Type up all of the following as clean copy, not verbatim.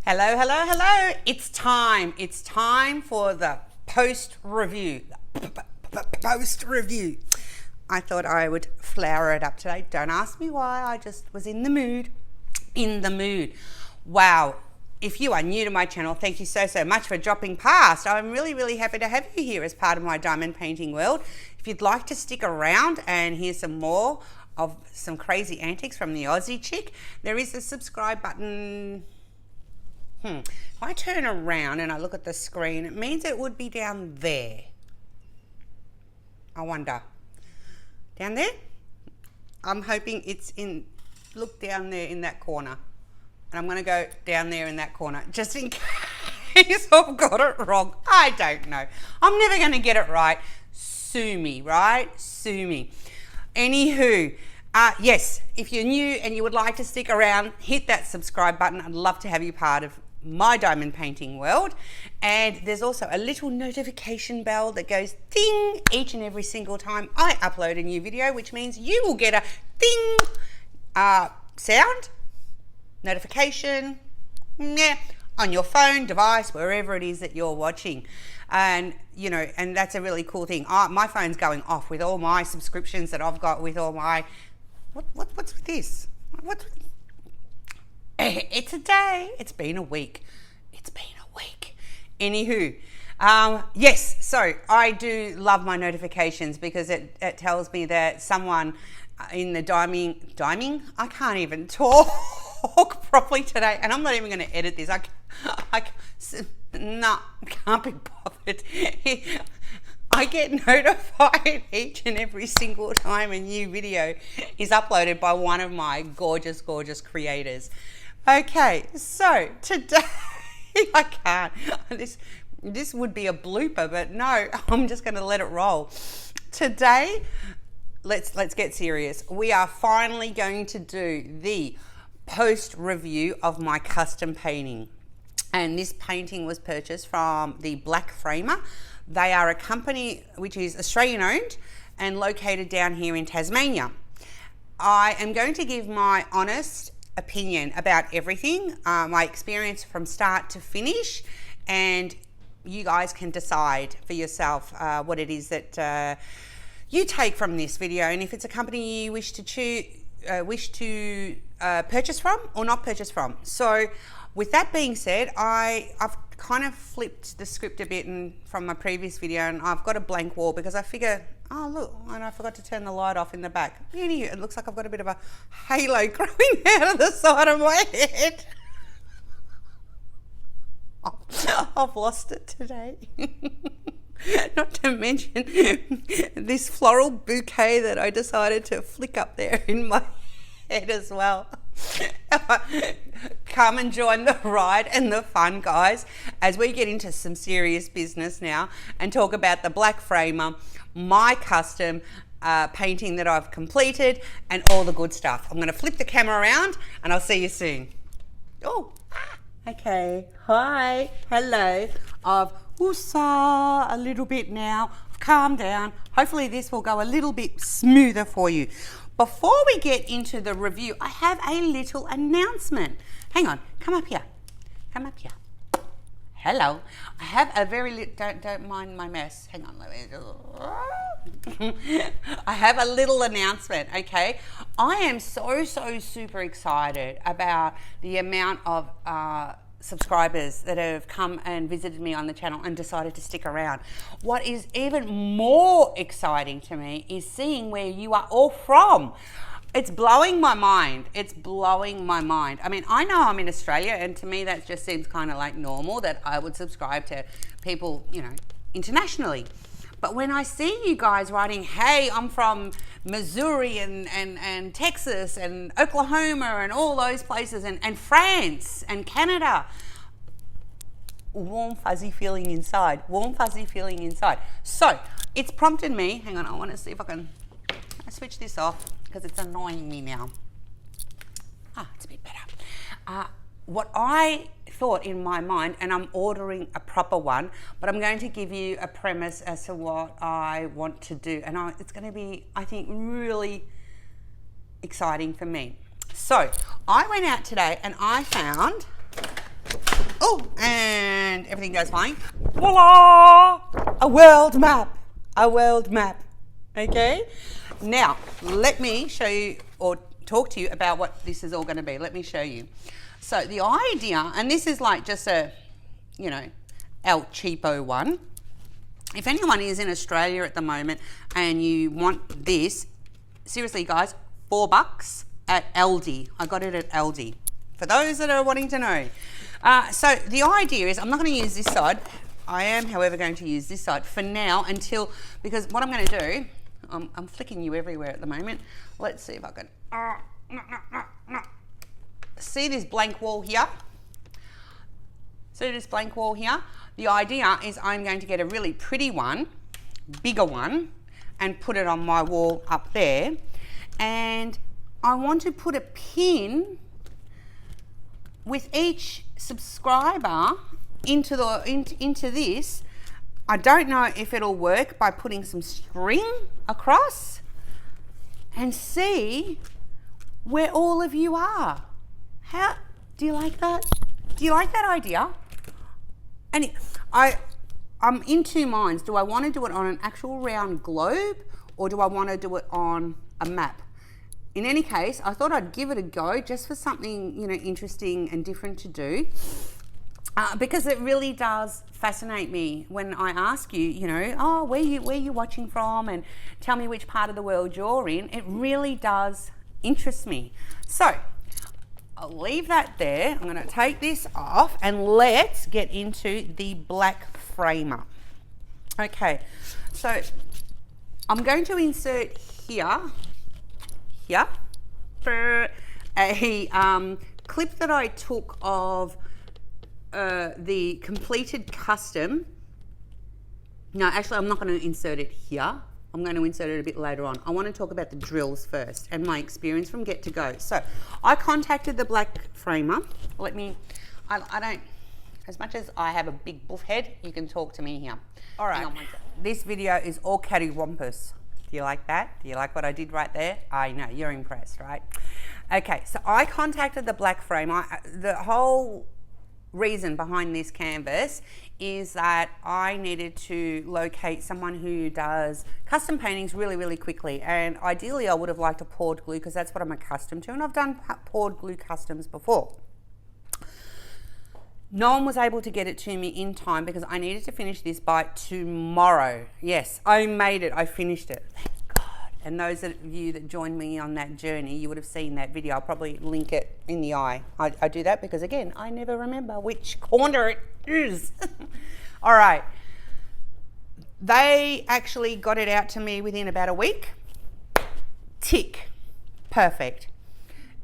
Hello, hello, hello. It's time. It's time for the post review. Post review. I thought I would flower it up today. Don't ask me why. I just was in the mood. Wow. If you are new to my channel, thank you so much for dropping past. I'm really happy to have you here as part of my diamond painting world. If you'd like to stick around and hear some more of some crazy antics from the Aussie chick, there is a subscribe button. If I turn around and I look at the screen, it means it would be down there. I wonder. Down there? I'm hoping it's in, look down there in that corner. And I'm going to go down there in that corner, just in case I've got it wrong. I don't know. I'm never going to get it right. Sue me, right? Sue me. Anywho, yes, if you're new and you would like to stick around, hit that subscribe button. I'd love to have you part of my diamond painting world. And there's also a little notification bell that goes ding each and every single time I upload a new video, which means you will get a ding sound notification on your phone, device, wherever it is that you're watching. And you know, and that's a really cool thing. My phone's going off with all my subscriptions that I've got, with all my what's with this? It's a day. It's been a week. Anywho, yes, so I do love my notifications because it tells me that someone in the diming, I can't even talk properly today, and I'm not even going to edit this. I can't be bothered. I get notified each and every single time a new video is uploaded by one of my gorgeous creators. Okay, so today, I can't. This would be a blooper, but no, I'm just going to let it roll. Today, let's get serious. We are finally going to do the post review of my custom painting. And this painting was purchased from the Black Framer. They are a company which is Australian owned and located down here in Tasmania. I am going to give my honest opinion about everything, my experience from start to finish, and you guys can decide for yourself what it is that you take from this video, and if it's a company you wish to purchase from or not purchase from. So with that being said, I've kind of flipped the script a bit from my previous video, and I've got a blank wall because I figure, oh look, and I forgot to turn the light off in the back. It looks like I've got a bit of a halo growing out of the side of my head. I've lost it today. Not to mention this floral bouquet that I decided to flick up there in my head as well. Come and join the ride and the fun, guys, as we get into some serious business now and talk about the Black Framer, my custom painting that I've completed, and all the good stuff. I'm going to flip the camera around and I'll see you soon. Okay, hi, hello. I've woosah a little bit now. I've calmed down. Hopefully this will go a little bit smoother for you. Before we get into the review, I have a little announcement. Hang on, come up here. Hello. I have a very don't mind my mess. Hang on, let me I have a little announcement, okay? I am so super excited about the amount of subscribers that have come and visited me on the channel and decided to stick around. What is even more exciting to me is seeing where you are all from. It's blowing my mind. I mean, I know I'm in Australia, and to me that just seems kind of like normal that I would subscribe to people, you know, internationally. But when I see you guys writing, hey, I'm from Missouri and Texas and Oklahoma and all those places, and France and Canada, warm fuzzy feeling inside. So it's prompted me, hang on, I want to see if I can switch this off because it's annoying me now. It's a bit better. What I thought in my mind, and I'm ordering a proper one, but I'm going to give you a premise as to what I want to do, and it's going to be, I think, really exciting for me. So I went out today and I found wall and everything goes fine. Voila! A world map. A world map. Okay? Now, let me show you or talk to you about what this is all going to be. Let me show you. So the idea, and this is like just a, you know, El Cheapo one. If anyone is in Australia at the moment and you want this, seriously guys, $4 at Aldi. I got it at Aldi. For those that are wanting to know. So the idea is, I'm not going to use this side. I am, however, going to use this side for now until, because what I'm going to do, I'm flicking you everywhere at the moment. Let's see if I can, see this blank wall here? See this blank wall here? The idea is I'm going to get a really pretty one, bigger one, and put it on my wall up there. And I want to put a pin with each subscriber into this. I don't know if it'll work by putting some string across and see where all of you are. How do you like that? Do you like that idea? And I'm in two minds. Do I want to do it on an actual round globe or do I want to do it on a map? In any case, I thought I'd give it a go just for something, you know, interesting and different to do. Because it really does fascinate me when I ask you, you know, oh, where you watching from and tell me which part of the world you're in. It really does interest me. So I'll leave that there. I'm going to take this off and let's get into the black framer. Okay, so I'm going to insert here a clip that I took of the completed custom. No, actually I'm not going to insert it here. I'm going to insert it a bit later on. I want to talk about the drills first and my experience from get to go. So I contacted the black framer. Let me, I don't, as much as I have a big buff head, you can talk to me here. All right, this video is all cattywampus. Do you like that? Do you like what I did right there? I know, you're impressed, right? Okay, so I contacted the black framer. The whole reason behind this canvas is that I needed to locate someone who does custom paintings really, really quickly. And ideally I would have liked a poured glue because that's what I'm accustomed to. And I've done poured glue customs before. No one was able to get it to me in time because I needed to finish this by tomorrow. Yes, I made it, I finished it. Thank God. And those of you that joined me on that journey, you would have seen that video. I'll probably link it in the eye. I do that because again, I never remember which corner it is. All right. They actually got it out to me within about a week. Tick. Perfect.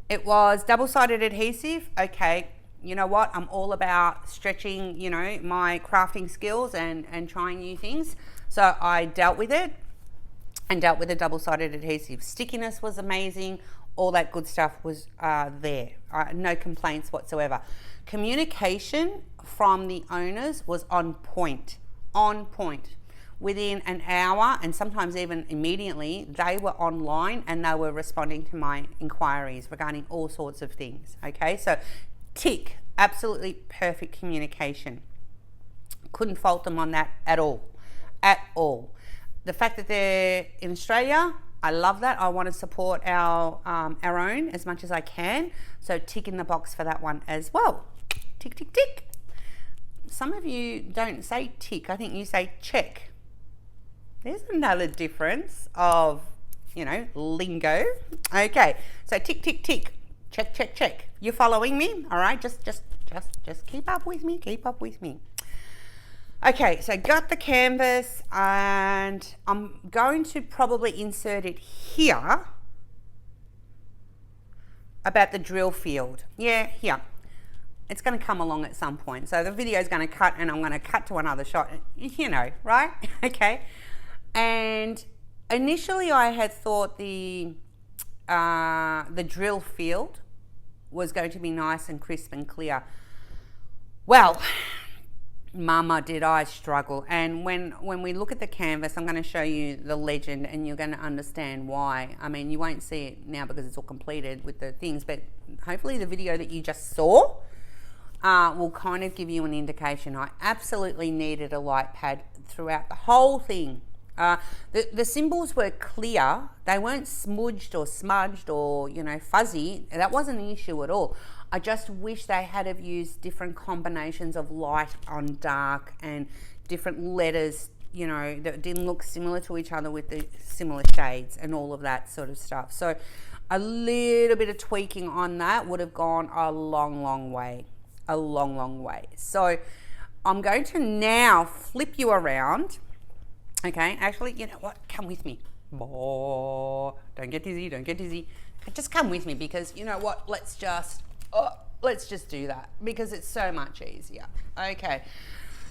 It was double-sided adhesive. Okay. You know what? I'm all about stretching, you know, my crafting skills and trying new things. So I dealt with it and dealt with a double-sided adhesive. Stickiness was amazing. All that good stuff was there. No complaints whatsoever. Communication from the owners was on point. On point. Within an hour and sometimes even immediately, they were online and they were responding to my inquiries regarding all sorts of things. Okay, so tick, absolutely perfect communication. Couldn't fault them on that at all, at all. The fact that they're in Australia, I love that. I want to support our own as much as I can. So tick in the box for that one as well. Tick, tick, tick. Some of you don't say tick. I think you say check. There's another difference of, you know, lingo. Okay, so tick, tick, tick. Check, check, check. You following me? All right, just keep up with me, keep up with me. Okay, so got the canvas and I'm going to probably insert it here about the drill field. Yeah, here. It's going to come along at some point. So the video is going to cut and I'm going to cut to another shot, you know, right? Okay. And initially I had thought the drill field was going to be nice and crisp and clear. Well, mama did I struggle. And when we look at the canvas, I'm going to show you the legend and you're going to understand why. I mean, you won't see it now because it's all completed with the things, but hopefully the video that you just saw, will kind of give you an indication. I absolutely needed a light pad throughout the whole thing. The symbols were clear. They weren't smudged or smudged or, you know, fuzzy. That wasn't an issue at all. I just wish they had have used different combinations of light on dark and different letters, you know, that didn't look similar to each other with the similar shades and all of that sort of stuff. So a little bit of tweaking on that would have gone a long, long way. A long, long way. So I'm going to now flip you around. Okay, actually, you know what? Come with me. Oh, don't get dizzy, don't get dizzy. Just come with me because you know what? Let's just do that because it's so much easier. Okay,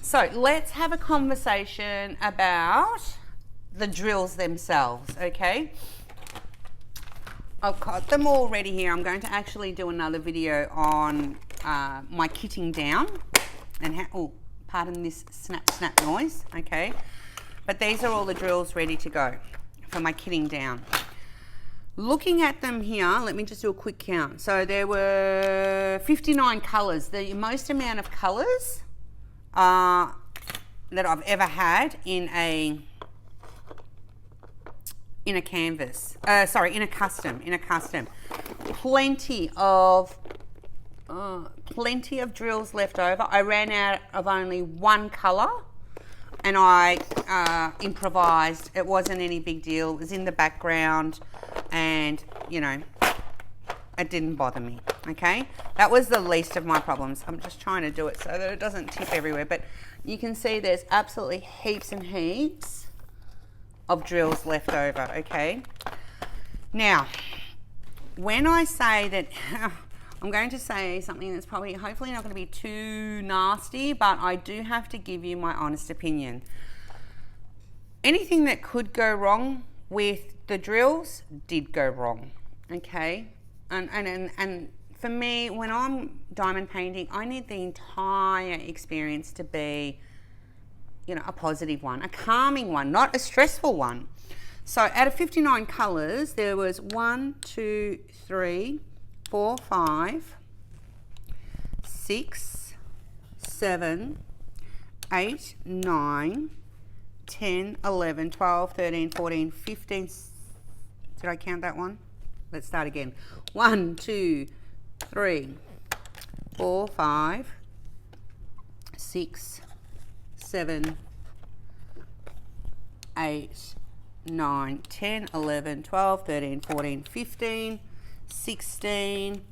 so let's have a conversation about the drills themselves, okay? I've got them all ready here. I'm going to actually do another video on my kitting down and how, oh, pardon this snap, snap noise, okay? But these are all the drills ready to go for my kitting down. Looking at them here, let me just do a quick count. So there were 59 colours, the most amount of colours that I've ever had in a canvas. Sorry, in a custom. Plenty of drills left over. I ran out of only one colour. And I improvised. It wasn't any big deal. It was in the background and, you know, it didn't bother me, okay? That was the least of my problems. I'm just trying to do it so that it doesn't tip everywhere. But you can see there's absolutely heaps and heaps of drills left over, okay? Now, when I say that... I'm going to say something that's probably, hopefully not going to be too nasty, but I do have to give you my honest opinion. Anything that could go wrong with the drills did go wrong, okay? And for me, when I'm diamond painting, I need the entire experience to be, you know, a positive one, a calming one, not a stressful one. So out of 59 colours, there was 1, 2, 3, 4, 5, 6, 7, 8, 9, 10, 11, 12, 13, 14, 15. Did I count that one? Let's start again. 1, 2, 3, 4, 5, 6, 7, 8, 9, 10, 11, 12, 13, 14, 15, 16,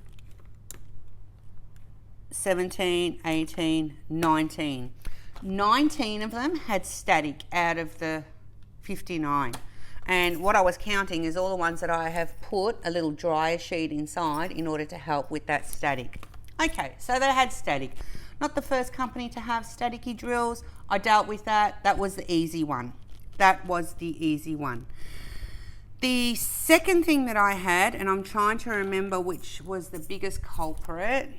17, 18, 19. 19 of them had static out of the 59. And what I was counting is all the ones that I have put a little dryer sheet inside in order to help with that static. Okay, so they had static. Not the first company to have staticky drills. I dealt with that. That was the easy one. The second thing that I had, and I'm trying to remember which was the biggest culprit,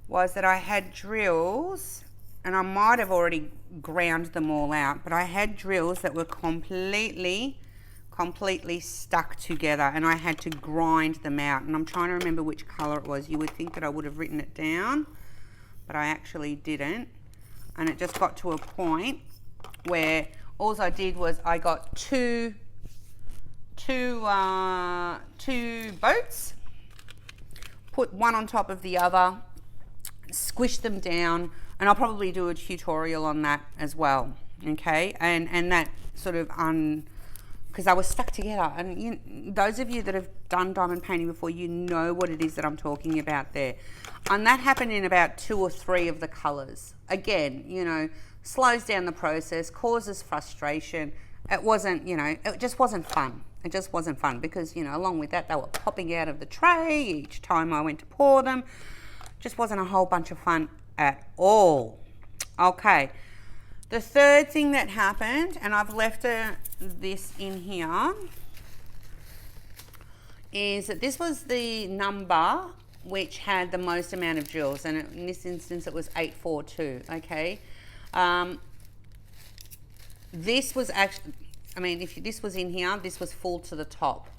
was that I had drills, and I might have already ground them all out, but I had drills that were completely stuck together, and I had to grind them out. And I'm trying to remember which colour it was. You would think that I would have written it down, but I actually didn't. And it just got to a point where all I did was I got two boats, put one on top of the other, squish them down, and I'll probably do a tutorial on that as well, okay? And that sort of because I was stuck together, and those of you that have done diamond painting before, you know what it is that I'm talking about there. And that happened in about 2 or 3 of the colours. Again, you know, slows down the process, causes frustration. It wasn't, you know, it just wasn't fun. It just wasn't fun because, you know, along with that, they were popping out of the tray each time I went to pour them. Just wasn't a whole bunch of fun at all. Okay. The third thing that happened, and I've left this in here, is that this was the number which had the most amount of drills, and in this instance it was 842, okay? This was actually, I mean, if this was in here, this was full to the top,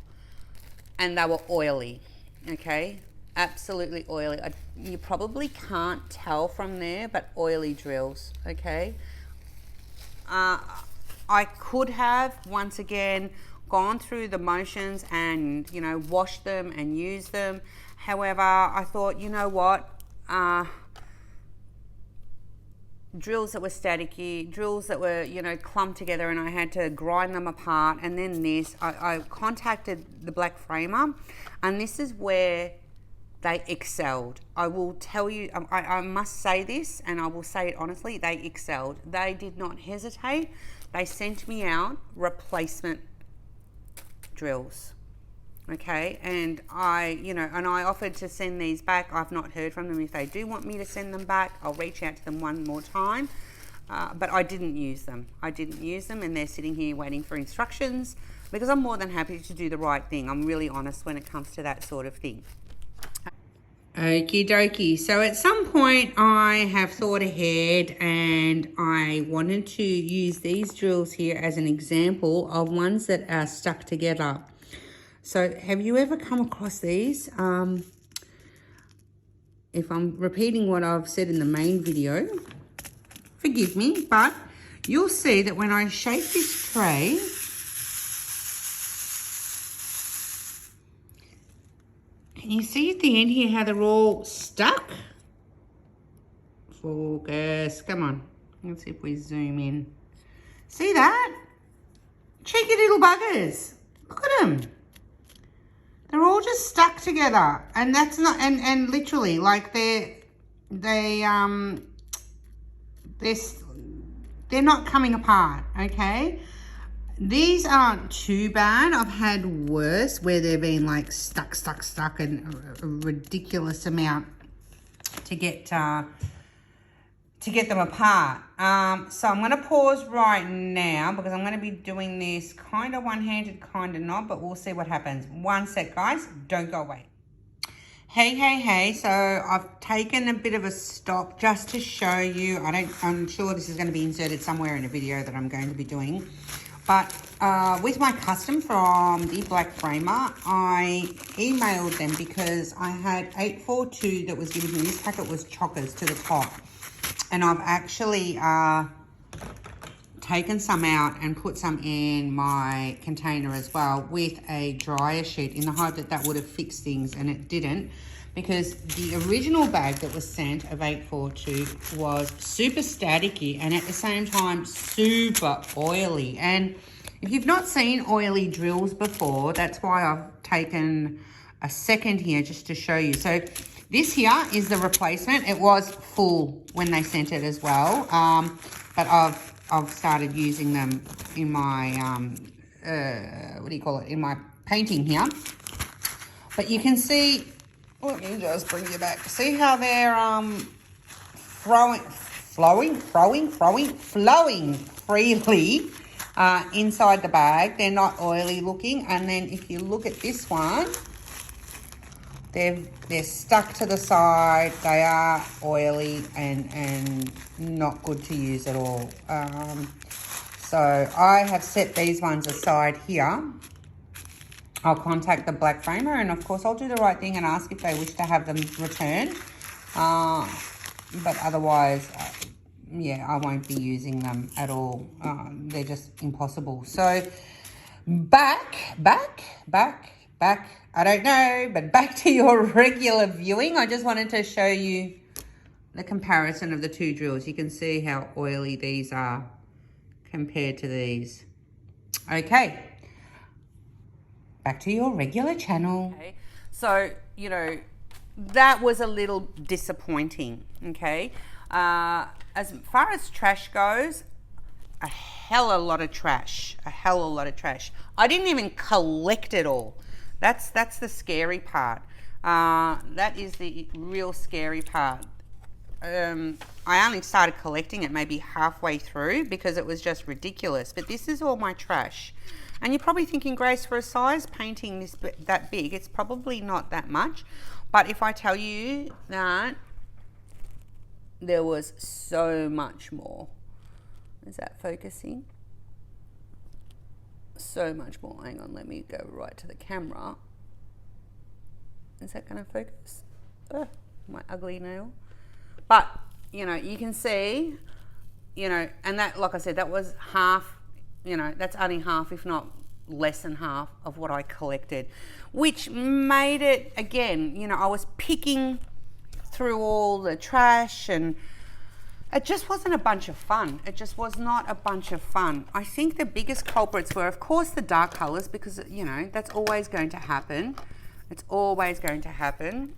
and they were oily, okay? Absolutely oily. You probably can't tell from there, but oily drills, okay? I could have, once again, gone through the motions and, you know, washed them and used them. However, I thought, you know what? Drills that were staticky, drills that were, you know, clumped together, and I had to grind them apart. And then this, I contacted the black framer, and this is where they excelled. I will tell you, I must say this, and I will say it honestly, they excelled. They did not hesitate. They sent me out replacement drills. Okay, and I offered to send these back. I've not heard from them. If they do want me to send them back, I'll reach out to them one more time. But I didn't use them. And they're sitting here waiting for instructions, because I'm more than happy to do the right thing. I'm really honest when it comes to that sort of thing. Okie dokie. So at some point I have thought ahead, and I wanted to use these drills here as an example of ones that are stuck together. So have you ever come across these? If I'm repeating what I've said in the main video, forgive me, but you'll see that when I shake this tray, can you see at the end here how they're all stuck? Focus, come on. Let's see if we zoom in. See that? Cheeky little buggers. Look at them. They're all just stuck together, and that's not, and literally, like they're not coming apart, okay? These aren't too bad. I've had worse where they've been like stuck, and a ridiculous amount to get them apart. So I'm going to pause right now, because I'm going to be doing this kind of one-handed, kind of not, but we'll see what happens. One sec, guys. Don't go away. Hey. So I've taken a bit of a stop just to show you. I'm sure this is going to be inserted somewhere in a video that I'm going to be doing. But with my custom from the black framer, I emailed them because I had 842 that was given to me. This packet was chockers to the top. And I've actually taken some out and put some in my container as well with a dryer sheet, in the hope that that would have fixed things, and it didn't, because the original bag that was sent of 842 was super staticky and at the same time super oily. And if you've not seen oily drills before, that's why I've taken a second here just to show you. So this here is the replacement. It was full when they sent it as well, but I've started using them in my in my painting here. But you can see, let me just bring you back. See how they're flowing freely inside the bag. They're not oily looking. And then if you look at this one, they're stuck to the side. They are oily and not good to use at all. So I have set these ones aside here. I'll contact the black framer, and of course I'll do the right thing and ask if they wish to have them returned. But otherwise, yeah, I won't be using them at all. They're just impossible. So back. I don't know, but back to your regular viewing. I just wanted to show you the comparison of the two drills. You can see how oily these are compared to these. Okay, back to your regular channel. Okay. So, you know, that was a little disappointing, okay? As far as trash goes, a hell of a lot of trash. I didn't even collect it all. That's the scary part. That is the real scary part. I only started collecting it maybe halfway through because it was just ridiculous. But this is all my trash. And you're probably thinking, Grace, for a size painting that big, it's probably not that much. But if I tell you that there was so much more. Is that focusing? So much more. Hang on, let me go right to the camera. Is that going to focus? Oh, my ugly nail. But, you know, you can see, you know, and that, like I said, that was half, you know, that's only half, if not less than half of what I collected, which made it, again, you know, I was picking through all the trash, and it just wasn't a bunch of fun. It just was not a bunch of fun. I think the biggest culprits were, of course, the dark colours, because, you know, that's always going to happen. It's always going to happen.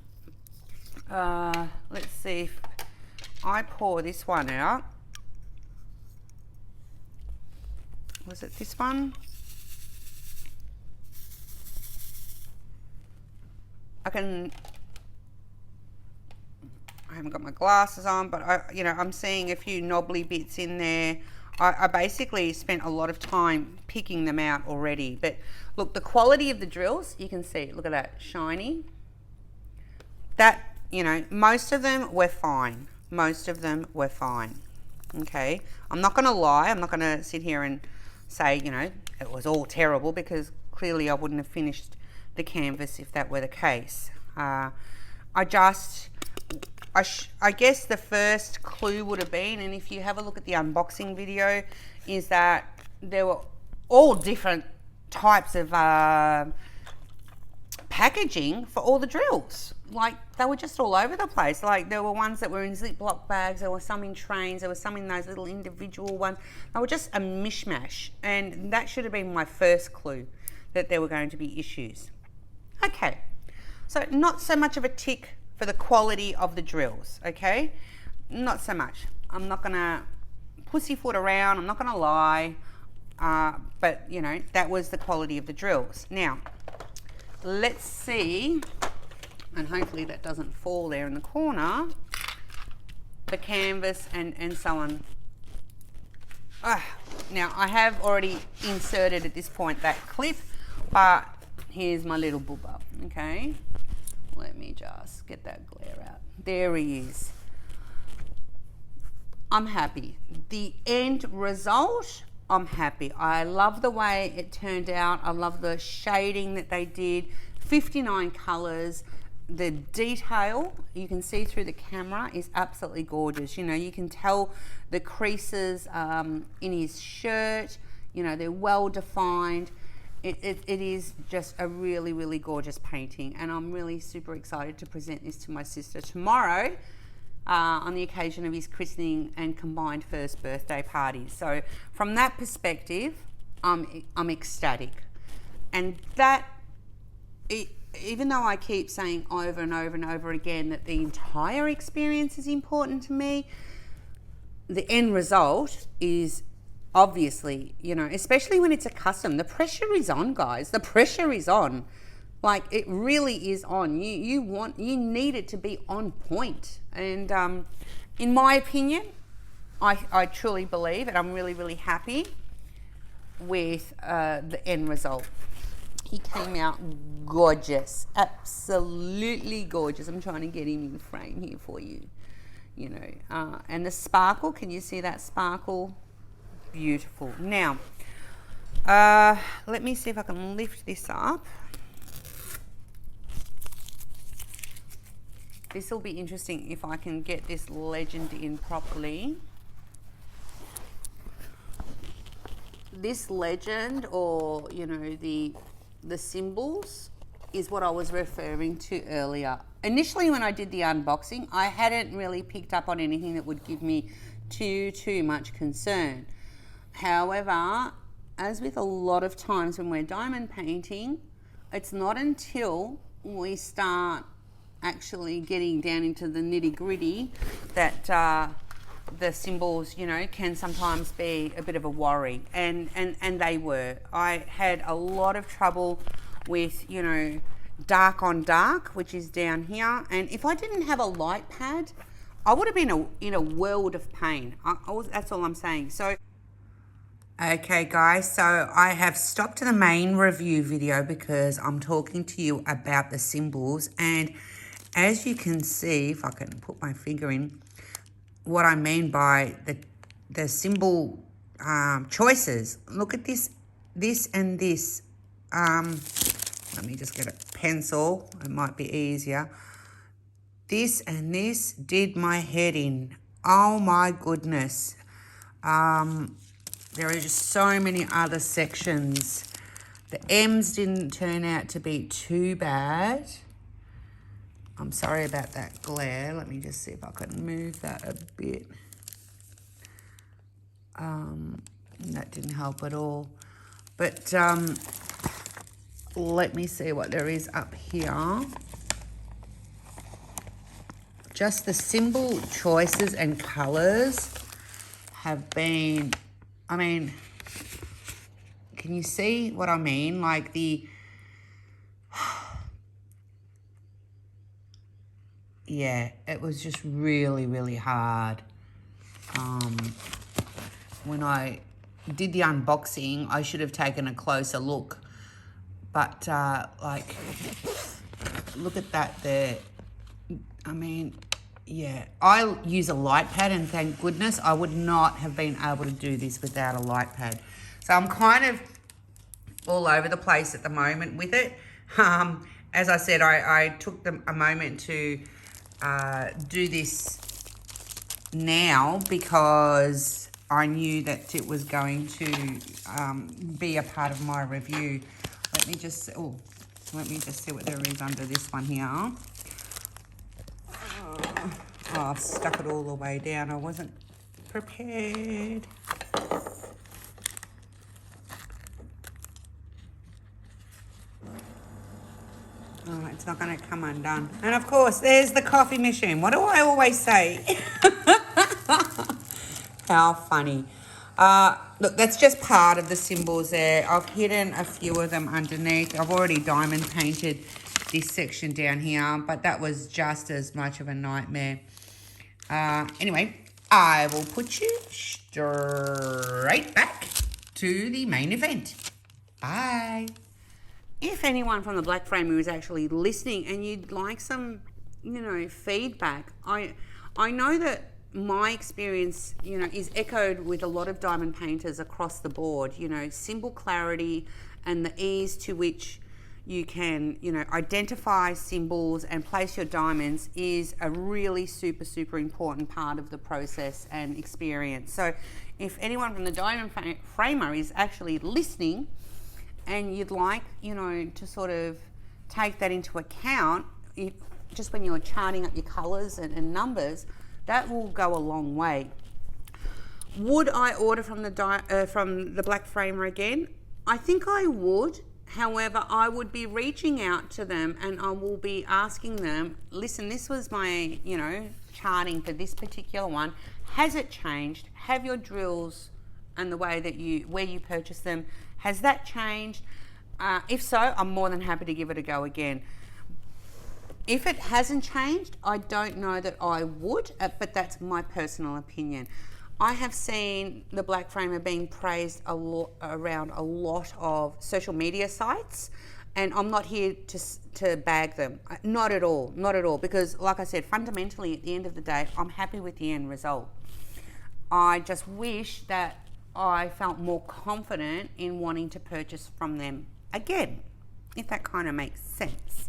Let's see if I pour this one out. Was it this one? I haven't got my glasses on, but I'm seeing a few knobbly bits in there. I basically spent a lot of time picking them out already. But look, the quality of the drills, you can see, look at that, shiny. That, you know, most of them were fine. Most of them were fine. Okay, I'm not going to lie. I'm not going to sit here and say, you know, it was all terrible, because clearly I wouldn't have finished the canvas if that were the case. I guess the first clue would have been, and if you have a look at the unboxing video, is that there were all different types of packaging for all the drills. Like, they were just all over the place. Like, there were ones that were in Ziploc bags, there were some in trains, there were some in those little individual ones. They were just a mishmash, and that should have been my first clue that there were going to be issues. Okay, so not so much of a tick for the quality of the drills, okay? Not so much. I'm not gonna pussyfoot around, I'm not gonna lie, but, you know, that was the quality of the drills. Now, let's see, and hopefully that doesn't fall there in the corner, the canvas and so on. Now, I have already inserted at this point that clip, but here's my little booba, okay? Let me just get that glare out. There he is. I'm happy. The end result, I'm happy. I love the way it turned out. I love the shading that they did. 59 colours. The detail, you can see through the camera, is absolutely gorgeous. You know, you can tell the creases in his shirt. You know, they're well defined. It is just a really, really gorgeous painting, and I'm really super excited to present this to my sister tomorrow on the occasion of his christening and combined first birthday party. So from that perspective, I'm ecstatic. And that, even though I keep saying over and over and over again that the entire experience is important to me, the end result is obviously, you know, especially when it's a custom, the pressure is on, guys. The pressure is on. Like, it really is on. You need it to be on point. And in my opinion, I truly believe, and I'm really, really happy with the end result. He came out gorgeous, absolutely gorgeous. I'm trying to get him in frame here for you, you know. And the sparkle, can you see that sparkle? Beautiful. Now, let me see if I can lift this up. This will be interesting if I can get this legend in properly. This legend, or, you know, the symbols, is what I was referring to earlier. Initially, when I did the unboxing, I hadn't really picked up on anything that would give me too much concern. However, as with a lot of times when we're diamond painting, it's not until we start actually getting down into the nitty-gritty that the symbols, you know, can sometimes be a bit of a worry, and they were. I had a lot of trouble with, you know, dark on dark, which is down here, and if I didn't have a light pad, I would have been in a world of pain. That's all I'm saying. So, okay guys, so I have stopped the main review video because I'm talking to you about the symbols, and as you can see, if I can put my finger in, what I mean by the symbol choices. Look at this and this. Let me just get a pencil. It might be easier. This and this did my head in. Oh my goodness. There are just so many other sections. The M's didn't turn out to be too bad. I'm sorry about that glare. Let me just see if I can move that a bit. That didn't help at all. But let me see what there is up here. Just the symbol choices and colours have been, I mean, can you see what I mean? Like yeah, it was just really, really hard. When I did the unboxing, I should have taken a closer look. But, like, look at that there. I mean, yeah. I use a light pad, and thank goodness I would not have been able to do this without a light pad. So I'm kind of all over the place at the moment with it. As I said, I took a moment to do this now because I knew that it was going to be a part of my review. Let me just see what there is under this one here. Oh, I've stuck it all the way down. I wasn't prepared. Oh, it's not going to come undone. And of course, there's the coffee machine. What do I always say? How funny. Look, that's just part of the symbols there. I've hidden a few of them underneath. I've already diamond painted this section down here, but that was just as much of a nightmare. Anyway, I will put you straight back to the main event. Bye. If anyone from the Black Framer is actually listening and you'd like some, feedback, I know that my experience, is echoed with a lot of diamond painters across the board. Symbol clarity and the ease to which you can, identify symbols and place your diamonds is a really super, super important part of the process and experience. So if anyone from the Diamond Framer is actually listening and you'd like, to sort of take that into account, just when you're charting up your colours and numbers, that will go a long way. Would I order from the Black Framer again? I think I would. However, I would be reaching out to them and I will be asking them, listen, this was my, charting for this particular one. Has it changed? Have your drills and the way that where you purchase them, has that changed? If so, I'm more than happy to give it a go again. If it hasn't changed, I don't know that I would, but that's my personal opinion. I have seen the Black Framer being praised a lot around a lot of social media sites, and I'm not here to bag them. Not at all, because like I said, fundamentally at the end of the day, I'm happy with the end result. I just wish that I felt more confident in wanting to purchase from them again, if that kind of makes sense.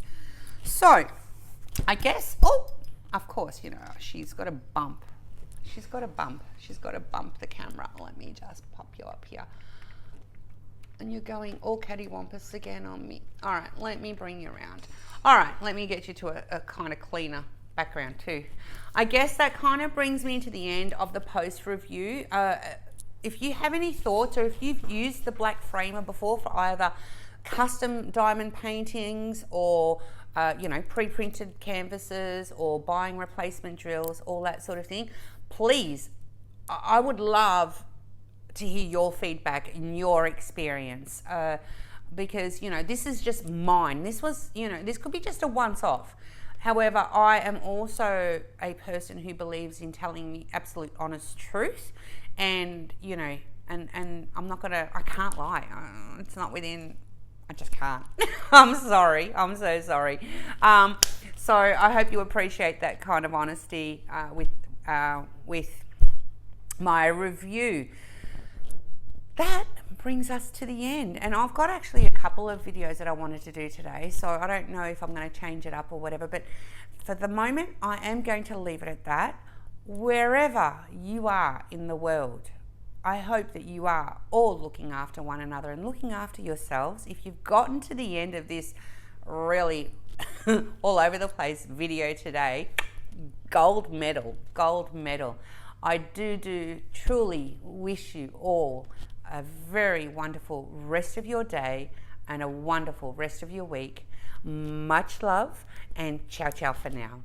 So, I guess, of course, she's got a bump. She's got to bump the camera. Let me just pop you up here. And you're going all cattywampus again on me. All right, let me bring you around. All right, let me get you to a kind of cleaner background too. I guess that kind of brings me to the end of the post review. If you have any thoughts, or if you've used the Black Framer before for either custom diamond paintings or pre-printed canvases or buying replacement drills, all that sort of thing, please, I would love to hear your feedback and your experience, because this is just mine. This was, this could be just a once-off. However, I am also a person who believes in telling the absolute honest truth, and and I can't lie. It's not within. I just can't. I'm sorry. I'm so sorry. So I hope you appreciate that kind of honesty with my review. That brings us to the end, and I've got actually a couple of videos that I wanted to do today, so I don't know if I'm going to change it up or whatever, but for the moment I am going to leave it at that. Wherever you are in the world, I hope that you are all looking after one another and looking after yourselves. If you've gotten to the end of this really all over the place video today, gold medal. I do truly wish you all a very wonderful rest of your day and a wonderful rest of your week. Much love, and ciao for now.